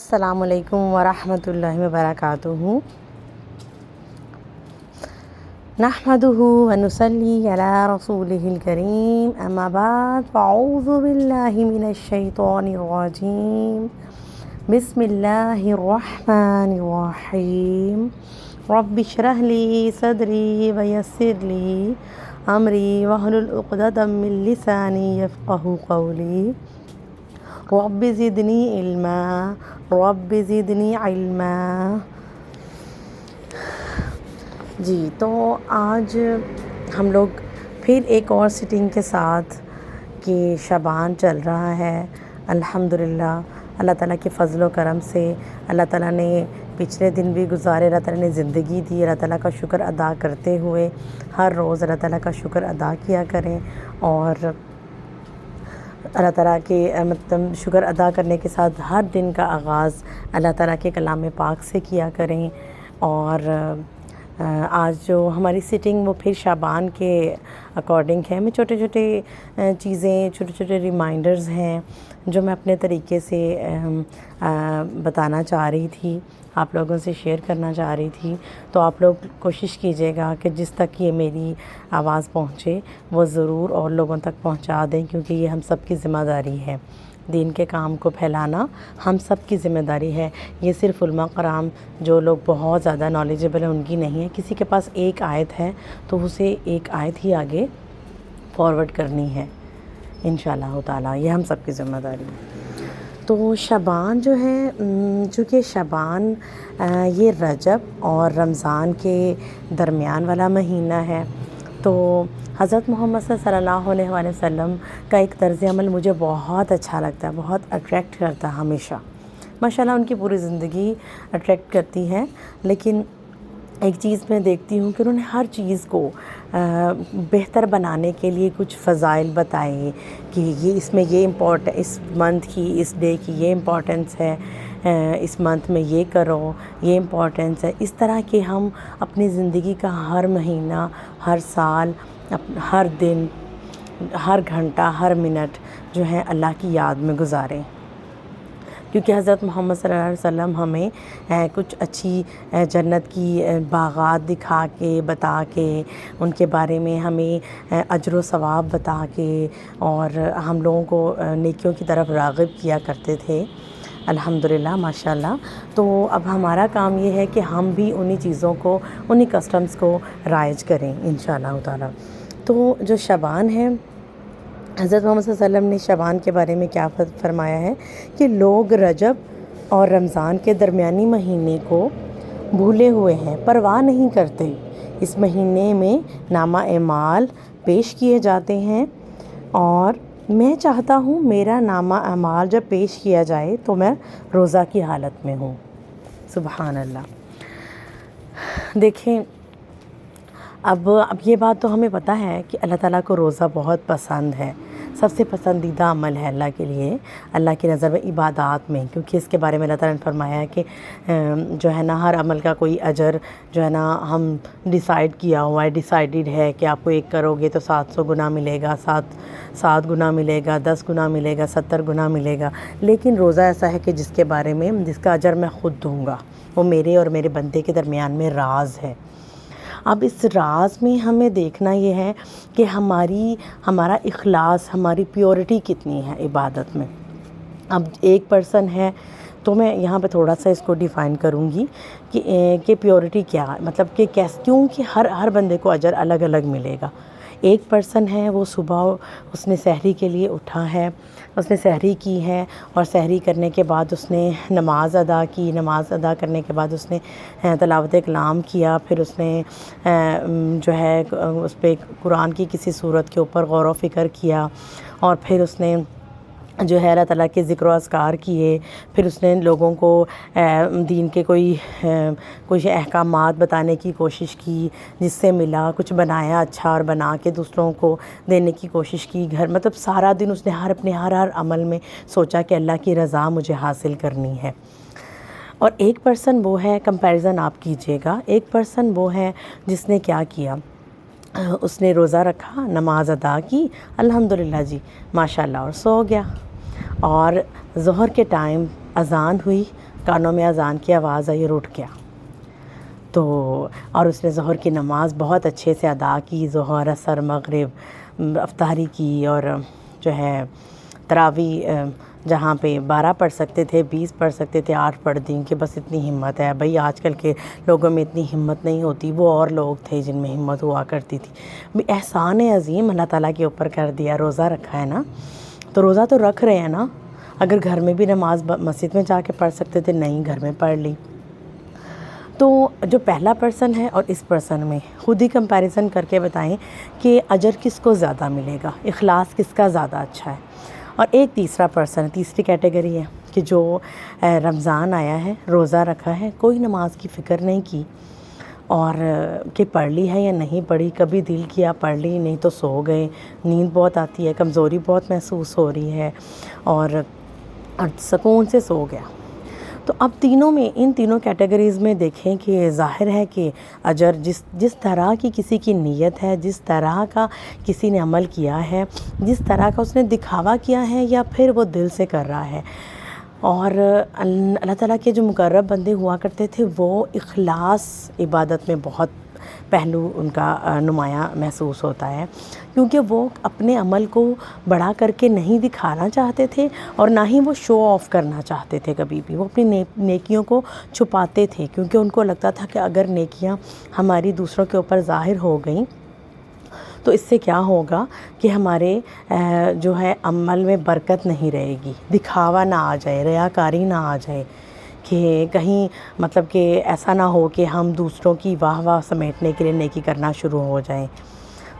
السلام علیکم ورحمۃ اللہ وبرکاتہ۔ نحمده ونصلی علی رسولہ الکریم، اما بعد فاعوذ باللہ من الشیطان الرجیم، بسم اللہ الرحمن الرحیم۔ رب اشرح لی صدری ویسر لی امری واحلل عقدۃ من لسانی یفقہوا قولی۔ رب زدنی علما، رب زدنی علما۔ جی تو آج ہم لوگ پھر ایک اور سٹنگ کے ساتھ کہ شعبان چل رہا ہے الحمدللہ، اللہ تعالیٰ کے فضل و کرم سے۔ اللہ تعالیٰ نے پچھلے دن بھی گزارے، اللہ تعالیٰ نے زندگی دی، اللہ تعالیٰ کا شکر ادا کرتے ہوئے ہر روز اللہ تعالیٰ کا شکر ادا کیا کریں، اور اللہ تعالیٰ کے مطلب شکر ادا کرنے کے ساتھ ہر دن کا آغاز اللہ تعالیٰ کے کلام پاک سے کیا کریں۔ اور آج جو ہماری سٹنگ وہ پھر شعبان کے اکارڈنگ ہے۔ میں چھوٹے چھوٹے چیزیں، چھوٹے چھوٹے ریمائنڈرز ہیں جو میں اپنے طریقے سے بتانا چاہ رہی تھی، آپ لوگوں سے شیئر کرنا چاہ رہی تھی۔ تو آپ لوگ کوشش کیجیے گا کہ جس تک یہ میری آواز پہنچے وہ ضرور اور لوگوں تک پہنچا دیں، کیونکہ یہ ہم سب کی ذمہ داری ہے۔ دین کے کام کو پھیلانا ہم سب کی ذمہ داری ہے۔ یہ صرف علماء کرام جو لوگ بہت زیادہ نالجیبل ہیں ان کی نہیں ہے۔ کسی کے پاس ایک آیت ہے تو اسے ایک آیت ہی آگے فارورڈ کرنی ہے انشاءاللہ تعالیٰ، یہ ہم سب کی ذمہ داری ہے۔ تو شعبان جو ہے، چونکہ شعبان یہ رجب اور رمضان کے درمیان والا مہینہ ہے، تو حضرت محمد صلی اللہ علیہ وآلہ وسلم کا ایک طرز عمل مجھے بہت اچھا لگتا ہے، بہت اٹریکٹ کرتا ہے ہمیشہ۔ ماشاءاللہ ان کی پوری زندگی اٹریکٹ کرتی ہے، لیکن ایک چیز میں دیکھتی ہوں کہ انہوں نے ہر چیز کو بہتر بنانے کے لیے کچھ فضائل بتائے کہ یہ اس میں یہ اس منتھ کی، اس ڈے کی یہ امپورٹنس ہے، اس منتھ میں یہ کرو، یہ امپورٹنس ہے۔ اس طرح کہ ہم اپنی زندگی کا ہر مہینہ، ہر سال، ہر دن، ہر گھنٹہ، ہر منٹ جو ہے اللہ کی یاد میں گزاریں، کیونکہ حضرت محمد صلی اللہ علیہ وسلم ہمیں کچھ اچھی جنت کی باغات دکھا کے، بتا کے، ان کے بارے میں ہمیں اجر و ثواب بتا کے، اور ہم لوگوں کو نیکیوں کی طرف راغب کیا کرتے تھے الحمدللہ ماشاءاللہ۔ تو اب ہمارا کام یہ ہے کہ ہم بھی انہی چیزوں کو، انہی کسٹمز کو رائج کریں انشاءاللہ تعالیٰ۔ تو جو شعبان ہے، حضرت محمد صلی اللہ علیہ وسلم نے شعبان کے بارے میں کیا فرمایا ہے کہ لوگ رجب اور رمضان کے درمیانی مہینے کو بھولے ہوئے ہیں، پرواہ نہیں کرتے۔ اس مہینے میں نامہ اعمال پیش کیے جاتے ہیں، اور میں چاہتا ہوں میرا نامہ اعمال جب پیش کیا جائے تو میں روزہ کی حالت میں ہوں۔ سبحان اللہ۔ دیکھیں، اب یہ بات تو ہمیں پتہ ہے کہ اللہ تعالیٰ کو روزہ بہت پسند ہے، سب سے پسندیدہ عمل ہے اللہ کے لیے، اللہ کی نظر میں عبادات میں، کیونکہ اس کے بارے میں اللہ تعالیٰ نے فرمایا ہے کہ جو ہے نا ہر عمل کا کوئی اجر جو ہے نا ہم ڈیسائیڈ کیا ہوا ہے، ڈیسائیڈڈ ہے کہ آپ کو ایک کرو گے تو 700 گنا ملے گا، 7 گنا ملے گا، 10 گنا ملے گا، 70 گنا ملے گا۔ لیکن روزہ ایسا ہے کہ جس کے بارے میں، جس کا اجر میں خود دوں گا، وہ میرے اور میرے بندے کے درمیان میں راز ہے۔ اب اس راز میں ہمیں دیکھنا یہ ہے کہ ہمارا اخلاص، ہماری پیورٹی کتنی ہے عبادت میں۔ اب ایک پرسن ہے تو میں یہاں پہ تھوڑا سا اس کو ڈیفائن کروں گی کہ پیورٹی کیا، مطلب کہ کیوں کہ ہر بندے کو اجر الگ الگ ملے گا۔ ایک پرسن ہے، وہ صبح اس نے سحری کے لیے اٹھا ہے، اس نے سحری کی ہے، اور سحری کرنے کے بعد اس نے نماز ادا کی، نماز ادا کرنے کے بعد اس نے تلاوت کلام کیا، پھر اس نے جو ہے اس پہ قرآن کی کسی صورت کے اوپر غور و فکر کیا، اور پھر اس نے جو ہے اللہ تعالیٰ کے ذکر و اذکار کیے، پھر اس نے لوگوں کو دین کے کوئی احکامات بتانے کی کوشش کی، جس سے ملا کچھ بنایا اچھا، اور بنا کے دوسروں کو دینے کی کوشش کی۔ مطلب سارا دن اس نے اپنے ہر عمل میں سوچا کہ اللہ کی رضا مجھے حاصل کرنی ہے۔ اور ایک پرسن وہ ہے، کمپیریزن آپ کیجئے گا، ایک پرسن وہ ہے جس نے کیا کیا، اس نے روزہ رکھا، نماز ادا کی الحمدللہ جی ماشاءاللہ، اور سو گیا، اور ظہر کے ٹائم اذان ہوئی، کانوں میں اذان کی آواز آئی اور اٹھ گیا، تو اور اس نے ظہر کی نماز بہت اچھے سے ادا کی، ظہر عصر مغرب افطاری کی، اور جو ہے تراویح جہاں پہ 12 پڑھ سکتے تھے 20 پڑھ سکتے تھے 8 پڑھ دیں کہ بس اتنی ہمت ہے بھئی۔ آج کل کے لوگوں میں اتنی ہمت نہیں ہوتی، وہ اور لوگ تھے جن میں ہمت ہوا کرتی تھی۔ احسان عظیم اللہ تعالیٰ کے اوپر کر دیا، روزہ رکھا ہے نا، تو روزہ تو رکھ رہے ہیں نا، اگر گھر میں بھی نماز مسجد میں جا کے پڑھ سکتے تھے، نہیں گھر میں پڑھ لی۔ تو جو پہلا پرسن ہے اور اس پرسن میں خود ہی کمپیریزن کر کے بتائیں کہ اجر کس کو زیادہ ملے گا، اخلاص کس کا زیادہ اچھا ہے۔ اور ایک تیسرا پرسن، تیسری کیٹیگری ہے کہ جو رمضان آیا ہے، روزہ رکھا ہے، کوئی نماز کی فکر نہیں کی، اور کہ پڑھ لی ہے یا نہیں پڑھی، کبھی دل کیا پڑھ لی، نہیں تو سو گئے، نیند بہت آتی ہے، کمزوری بہت محسوس ہو رہی ہے، اور سکون سے سو گیا۔ تو اب تینوں میں، ان تینوں کیٹیگریز میں دیکھیں کہ ظاہر ہے کہ اجر جس طرح کی کسی کی نیت ہے، جس طرح کا کسی نے عمل کیا ہے، جس طرح کا اس نے دکھاوا کیا ہے یا پھر وہ دل سے کر رہا ہے۔ اور اللہ تعالیٰ کے جو مقرب بندے ہوا کرتے تھے وہ اخلاص عبادت میں بہت پہلو ان کا نمایاں محسوس ہوتا ہے، کیونکہ وہ اپنے عمل کو بڑا کر کے نہیں دکھانا چاہتے تھے اور نہ ہی وہ شو آف کرنا چاہتے تھے کبھی بھی۔ وہ اپنی نیکیوں کو چھپاتے تھے، کیونکہ ان کو لگتا تھا کہ اگر نیکیاں ہماری دوسروں کے اوپر ظاہر ہو گئیں تو اس سے کیا ہوگا کہ ہمارے جو ہے عمل میں برکت نہیں رہے گی، دکھاوا نہ آ جائے، ریاکاری نہ آ جائے، کہ کہیں مطلب کہ ایسا نہ ہو کہ ہم دوسروں کی واہ واہ سمیٹنے کے لیے نیکی کرنا شروع ہو جائیں۔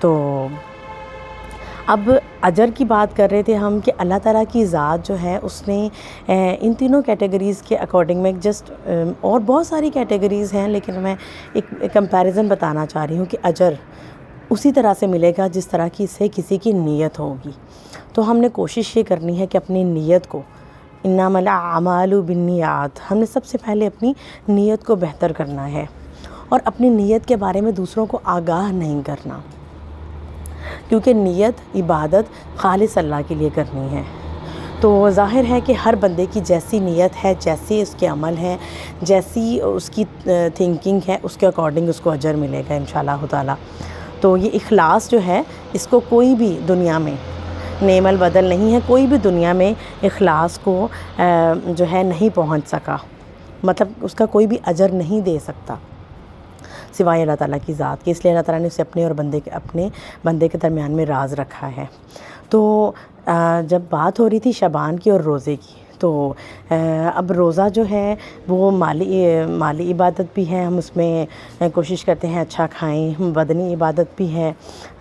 تو اب اجر کی بات کر رہے تھے ہم کہ اللہ تعالیٰ کی ذات جو ہے اس نے ان تینوں کیٹیگریز کے اکارڈنگ میں جسٹ اور بہت ساری کیٹیگریز ہیں، لیکن میں ایک کمپیریزن بتانا چاہ رہی ہوں کہ اجر اسی طرح سے ملے گا جس طرح کی سے کسی کی نیت ہوگی۔ تو ہم نے کوشش یہ کرنی ہے کہ اپنی نیت کو، انما الاعمال بالنیات، ہم نے سب سے پہلے اپنی نیت کو بہتر کرنا ہے، اور اپنی نیت کے بارے میں دوسروں کو آگاہ نہیں کرنا، کیونکہ نیت عبادت خالص اللہ کے لیے کرنی ہے۔ تو ظاہر ہے کہ ہر بندے کی جیسی نیت ہے، جیسی اس کے عمل ہے، جیسی اس کی تھنکنگ ہے، اس کے اکارڈنگ اس کو اجر ملے گا انشاءاللہ تعالی۔ تو یہ اخلاص جو ہے اس کو کوئی بھی دنیا میں نعم البدل نہیں ہے، کوئی بھی دنیا میں اخلاص کو جو ہے نہیں پہنچ سکا، مطلب اس کا کوئی بھی اجر نہیں دے سکتا سوائے اللہ تعالیٰ کی ذات کے۔ اس لیے اللہ تعالیٰ نے اسے اپنے بندے کے درمیان میں راز رکھا ہے۔ تو جب بات ہو رہی تھی شعبان کی اور روزے کی، تو اب روزہ جو ہے وہ مالی عبادت بھی ہے، ہم اس میں کوشش کرتے ہیں اچھا کھائیں، بدنی عبادت بھی ہے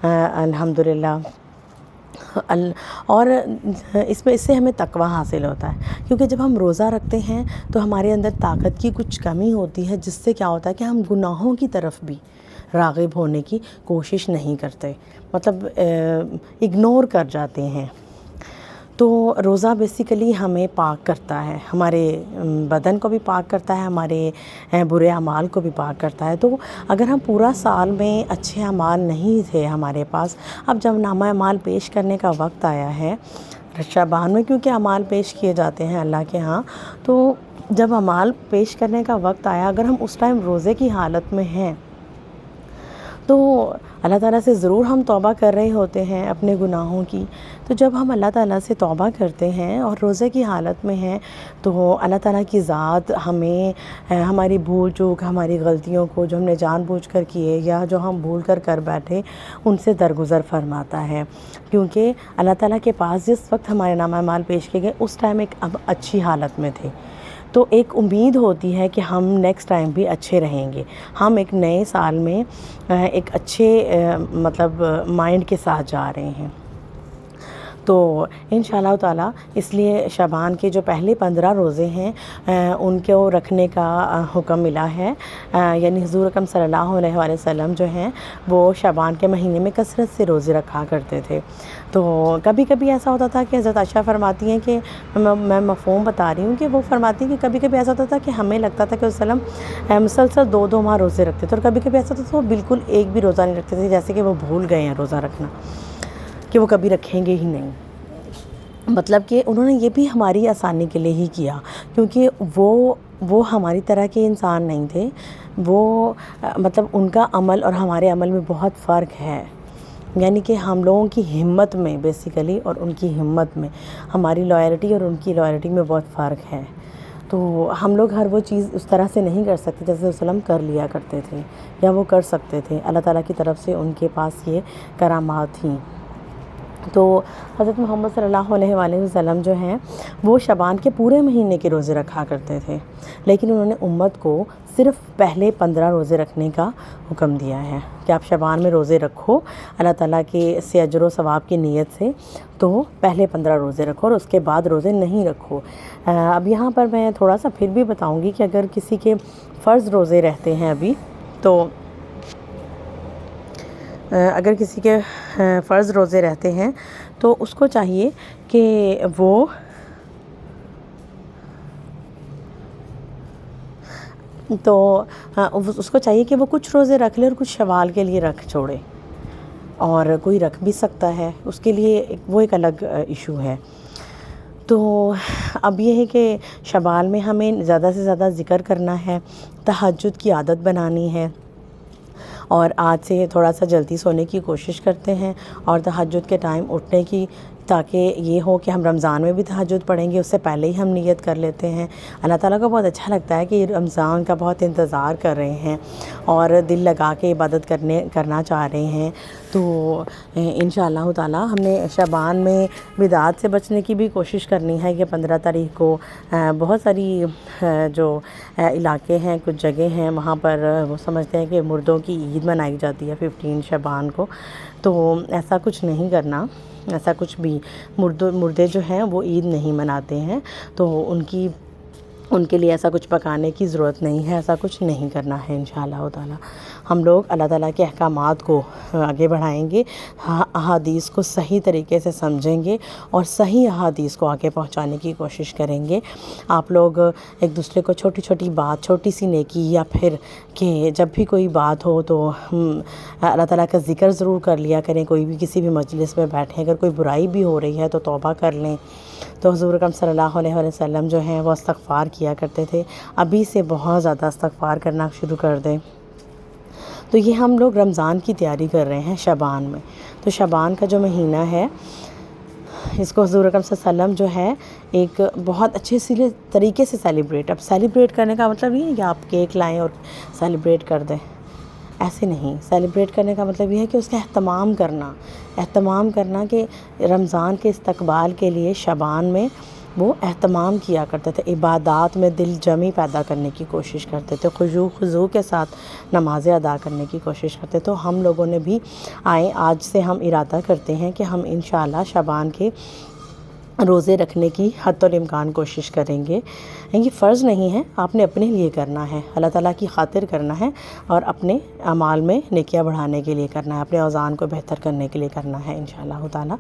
الحمدللہ، اور اس سے ہمیں تقویٰ حاصل ہوتا ہے، کیونکہ جب ہم روزہ رکھتے ہیں تو ہمارے اندر طاقت کی کچھ کمی ہوتی ہے، جس سے کیا ہوتا ہے کہ ہم گناہوں کی طرف بھی راغب ہونے کی کوشش نہیں کرتے، مطلب اگنور کر جاتے ہیں۔ تو روزہ بیسیکلی ہمیں پاک کرتا ہے، ہمارے بدن کو بھی پاک کرتا ہے، ہمارے برے اعمال کو بھی پاک کرتا ہے۔ تو اگر ہم پورا سال میں اچھے اعمال نہیں تھے ہمارے پاس، اب جب نامہ اعمال پیش کرنے کا وقت آیا ہے شعبان میں، کیونکہ اعمال پیش کیے جاتے ہیں اللہ کے ہاں، تو جب اعمال پیش کرنے کا وقت آیا، اگر ہم اس ٹائم روزے کی حالت میں ہیں تو اللہ تعالیٰ سے ضرور ہم توبہ کر رہے ہوتے ہیں اپنے گناہوں کی۔ تو جب ہم اللہ تعالیٰ سے توبہ کرتے ہیں اور روزے کی حالت میں ہیں، تو اللہ تعالیٰ کی ذات ہمیں ہماری بھول چوک، ہماری غلطیوں کو جو ہم نے جان بوجھ کر کیے یا جو ہم بھول کر بیٹھے، ان سے درگزر فرماتا ہے، کیونکہ اللہ تعالیٰ کے پاس جس وقت ہمارے نامہ اعمال پیش کیے گئے اس ٹائم ایک اب اچھی حالت میں تھے، تو ایک امید ہوتی ہے کہ ہم نیکسٹ ٹائم بھی اچھے رہیں گے، ہم ایک نئے سال میں ایک اچھے مطلب مائنڈ کے ساتھ جا رہے ہیں۔ تو انشاءاللہ تعالیٰ اس لیے شعبان کے جو پہلے 15 روزے ہیں ان کو رکھنے کا حکم ملا ہے، یعنی حضور اکرم صلی اللہ علیہ وآلہ وسلم جو ہیں وہ شعبان کے مہینے میں کثرت سے روزے رکھا کرتے تھے۔ تو کبھی کبھی ایسا ہوتا تھا کہ حضرت عائشہ فرماتی ہیں کہ میں مفہوم بتا رہی ہوں کہ وہ فرماتی ہیں کہ کبھی کبھی ایسا ہوتا تھا کہ ہمیں لگتا تھا کہ وسلم مسلسل 2 ماہ روزے رکھتے تھے، اور کبھی کبھی ایسا ہوتا تھا وہ بالکل ایک بھی روزہ نہیں رکھتے تھے، جیسے کہ وہ بھول گئے ہیں روزہ رکھنا، کہ وہ کبھی رکھیں گے ہی نہیں۔ مطلب کہ انہوں نے یہ بھی ہماری آسانی کے لیے ہی کیا، کیونکہ وہ ہماری طرح کے انسان نہیں تھے، وہ مطلب ان کا عمل اور ہمارے عمل میں بہت فرق ہے، یعنی کہ ہم لوگوں کی ہمت میں بیسیکلی اور ان کی ہمت میں، ہماری لائلٹی اور ان کی لائلٹی میں بہت فرق ہے۔ تو ہم لوگ ہر وہ چیز اس طرح سے نہیں کر سکتے جیسے وسلم کر لیا کرتے تھے یا وہ کر سکتے تھے، اللہ تعالیٰ کی طرف سے ان کے پاس یہ کرامات تھیں۔ تو حضرت محمد صلی اللہ علیہ وآلہ وسلم جو ہیں وہ شعبان کے پورے مہینے کے روزے رکھا کرتے تھے، لیکن انہوں نے امت کو صرف پہلے 15 روزے رکھنے کا حکم دیا ہے کہ آپ شعبان میں روزے رکھو اللہ تعالیٰ کے سے اجر و ثواب کی نیت سے، تو پہلے 15 روزے رکھو اور اس کے بعد روزے نہیں رکھو۔ اب یہاں پر میں تھوڑا سا پھر بھی بتاؤں گی کہ اگر کسی کے فرض روزے رہتے ہیں ابھی، تو اگر کسی کے فرض روزے رہتے ہیں تو اس کو چاہیے کہ وہ اس کو چاہیے کہ وہ کچھ روزے رکھ لے اور کچھ شوال کے لیے رکھ چھوڑے، اور کوئی رکھ بھی سکتا ہے، اس کے لیے وہ ایک الگ ایشو ہے۔ تو اب یہ ہے کہ شوال میں ہمیں زیادہ سے زیادہ ذکر کرنا ہے، تہجد کی عادت بنانی ہے، اور آج سے تھوڑا سا جلدی سونے کی کوشش کرتے ہیں اور تہجد کے ٹائم اٹھنے کی، تاکہ یہ ہو کہ ہم رمضان میں بھی تہجد پڑھیں گے، اس سے پہلے ہی ہم نیت کر لیتے ہیں۔ اللہ تعالیٰ کو بہت اچھا لگتا ہے کہ یہ رمضان کا بہت انتظار کر رہے ہیں اور دل لگا کے عبادت کرنا چاہ رہے ہیں۔ تو انشاءاللہ تعالیٰ ہم نے شعبان میں بدعات سے بچنے کی بھی کوشش کرنی ہے کہ 15 تاریخ کو بہت ساری جو علاقے ہیں، کچھ جگہ ہیں، وہاں پر وہ سمجھتے ہیں کہ مردوں کی عید منائی جاتی ہے 15 شعبان کو، تو ایسا کچھ نہیں کرنا، ایسا کچھ بھی مردے جو ہیں وہ عید نہیں مناتے ہیں، تو ان کے لیے ایسا کچھ پکانے کی ضرورت نہیں ہے، ایسا کچھ نہیں کرنا ہے انشاءاللہ تعالیٰ۔ ہم لوگ اللہ تعالیٰ کے احکامات کو آگے بڑھائیں گے، احادیث کو صحیح طریقے سے سمجھیں گے اور صحیح احادیث کو آگے پہنچانے کی کوشش کریں گے۔ آپ لوگ ایک دوسرے کو چھوٹی چھوٹی بات، چھوٹی سی نیکی، یا پھر کہ جب بھی کوئی بات ہو تو اللہ تعالیٰ کا ذکر ضرور کر لیا کریں، کوئی بھی کسی بھی مجلس میں بیٹھیں، اگر کوئی برائی بھی ہو رہی ہے تو توبہ کر لیں۔ تو حضور اکرم صلی اللہ علیہ وسلم جو ہیں وہ استغفار کیا کرتے تھے، ابھی سے بہت زیادہ استغفار کرنا شروع کر دیں۔ تو یہ ہم لوگ رمضان کی تیاری کر رہے ہیں شعبان میں، تو شعبان کا جو مہینہ ہے اس کو حضور اکرم صلی اللہ علیہ وسلم جو ہے ایک بہت اچھے طریقے سے اب سیلیبریٹ کرنے کا مطلب یہ ہے کہ آپ کیک لائیں اور سیلیبریٹ کر دیں، ایسے نہیں۔ سیلیبریٹ کرنے کا مطلب یہ ہے کہ اس کا اہتمام کرنا کہ رمضان کے استقبال کے لیے شعبان میں وہ اہتمام کیا کرتے تھے، عبادات میں دل جمی پیدا کرنے کی کوشش کرتے تھے، خضوع کے ساتھ نمازیں ادا کرنے کی کوشش کرتے۔ تو ہم لوگوں نے بھی آج سے ہم ارادہ کرتے ہیں کہ ہم انشاءاللہ شعبان کے روزے رکھنے کی حتی الامکان کوشش کریں گے۔ یہ فرض نہیں ہے، آپ نے اپنے لیے کرنا ہے، اللہ تعالیٰ کی خاطر کرنا ہے، اور اپنے اعمال میں نیکیاں بڑھانے کے لیے کرنا ہے، اپنے اوزان کو بہتر کرنے کے لیے کرنا ہے انشاءاللہ تعالیٰ۔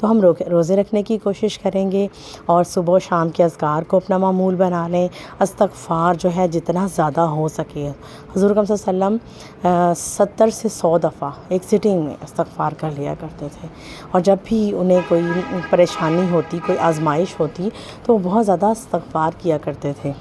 تو ہم روزے رکھنے کی کوشش کریں گے، اور صبح و شام کے اذکار کو اپنا معمول بنا لیں۔ استغفار جو ہے جتنا زیادہ ہو سکے، حضور اکرم صلی اللہ علیہ وسلم 70 سے 100 دفعہ ایک سٹنگ میں استغفار کر لیا کرتے تھے، اور جب بھی انہیں کوئی پریشانی ہوتی، کوئی آزمائش ہوتی، تو وہ بہت زیادہ استغفار کیا کرتے تھے۔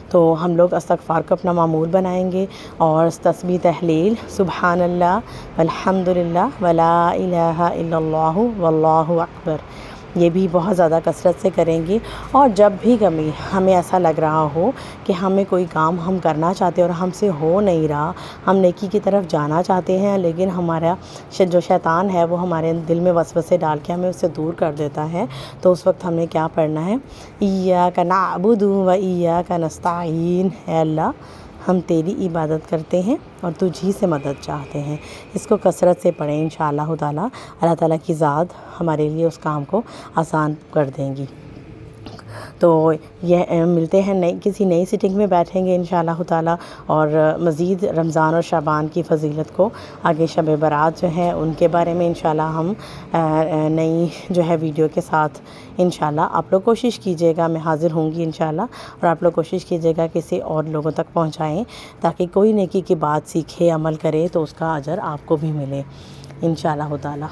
تو ہم لوگ استغفار کو اپنا معمول بنائیں گے، اور تسبیح تحلیل سبحان اللہ والحمد للہ ولا الہ الا اللہ واللہ اکبر، یہ بھی بہت زیادہ کثرت سے کریں گے۔ اور جب بھی کبھی ہمیں ایسا لگ رہا ہو کہ ہمیں کوئی کام ہم کرنا چاہتے ہیں اور ہم سے ہو نہیں رہا، ہم نیکی کی طرف جانا چاہتے ہیں، لیکن ہمارا جو شیطان ہے وہ ہمارے دل میں وسوسے ڈال کے ہمیں اس سے دور کر دیتا ہے، تو اس وقت ہمیں کیا پڑھنا ہے؟ ایاک نعبد و ایاک نستعین، اے اللہ ہم تیری عبادت کرتے ہیں اور تجھ ہی سے مدد چاہتے ہیں۔ اس کو کثرت سے پڑھیں انشاءاللہ تعالیٰ، اللہ تعالیٰ کی ذات ہمارے لیے اس کام کو آسان کر دیں گی۔ تو یہ ملتے ہیں کسی نئی سٹنگ میں بیٹھیں گے انشاءاللہ تعالیٰ، اور مزید رمضان اور شعبان کی فضیلت کو، آگے شب برات جو ہیں ان کے بارے میں انشاءاللہ ہم نئی جو ہے ویڈیو کے ساتھ انشاءاللہ آپ لوگ کوشش کیجیے گا، میں حاضر ہوں گی انشاءاللہ، اور آپ لوگ کوشش کیجیے گا کسی اور لوگوں تک پہنچائیں، تاکہ کوئی نیکی کی بات سیکھے، عمل کرے، تو اس کا اجر آپ کو بھی ملے انشاءاللہ تعالیٰ۔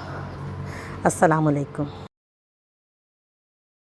السلام علیکم۔